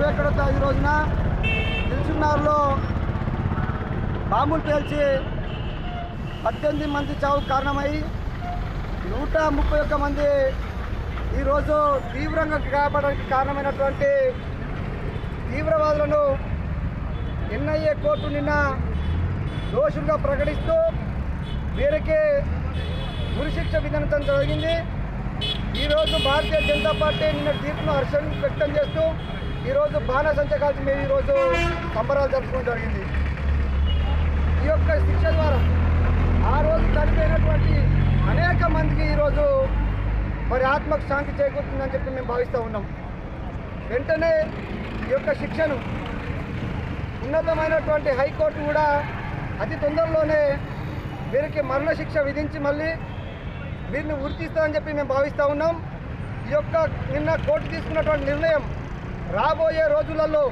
21వ తేదీ రోజున దిల్సుఖ్నగర్లో బాంబులు పేల్చి 18 మంది చావుకు కారణమై 131 మంది ఈరోజు తీవ్రంగా గాయపడడానికి కారణమైనటువంటి తీవ్రవాదులను ఎన్ఐఏ కోర్టు నిన్న దోషులుగా ప్రకటిస్తూ వీరికి ఉరిశిక్ష విధించడం జరిగింది. ఈరోజు భారతీయ జనతా పార్టీ నిన్న తీర్పును హర్షం వ్యక్తం చేస్తూ ఈరోజు బాణసంచా కాల్చి మేము ఈరోజు సంబరాలు జరుపుకోవడం జరిగింది. ఈ యొక్క శిక్ష ద్వారా ఆ రోజు చనిపోయినటువంటి అనేక మందికి ఈరోజు మరి ఆత్మకు శాంతి చేకూరుతుందని చెప్పి మేము భావిస్తూ ఉన్నాం. వెంటనే ఈ యొక్క శిక్షను ఉన్నతమైనటువంటి హైకోర్టు కూడా అతి తొందరలోనే వీరికి మరణశిక్ష విధించి మళ్ళీ వీరిని ఉరితీస్తారని చెప్పి మేము భావిస్తూ ఉన్నాం. ఈ యొక్క నిన్న కోర్టు తీసుకున్నటువంటి నిర్ణయం రాబోయే రోజులలో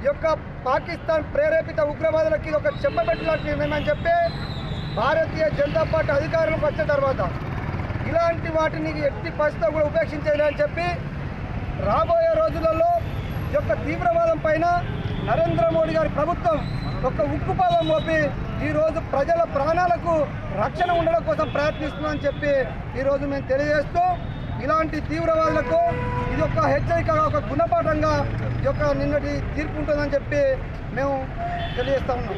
ఈ యొక్క పాకిస్తాన్ ప్రేరేపిత ఉగ్రవాదులకి ఇది ఒక చెప్పబెట్టలాంటి నిర్ణయం అని చెప్పి భారతీయ జనతా పార్టీ అధికారంలోకి వచ్చిన తర్వాత ఇలాంటి వాటిని ఎట్టి పరిస్థితిలో కూడా ఉపేక్షించేది అని చెప్పి రాబోయే రోజులలో ఈ యొక్క తీవ్రవాదం పైన నరేంద్ర మోడీ గారి ప్రభుత్వం ఒక ఉక్కుపాదం మోపి ఈరోజు ప్రజల ప్రాణాలకు రక్షణ ఉండడం కోసం ప్రయత్నిస్తుందని చెప్పి ఈరోజు మేము తెలియజేస్తూ ఇలాంటి తీవ్రవాదులకు ఇది ఒక హెచ్చరికగా ఒక గుణపాఠంగా ఈ యొక్క నిన్నటి తీర్పు ఉంటుందని చెప్పి మేము తెలియజేస్తూ ఉన్నాం.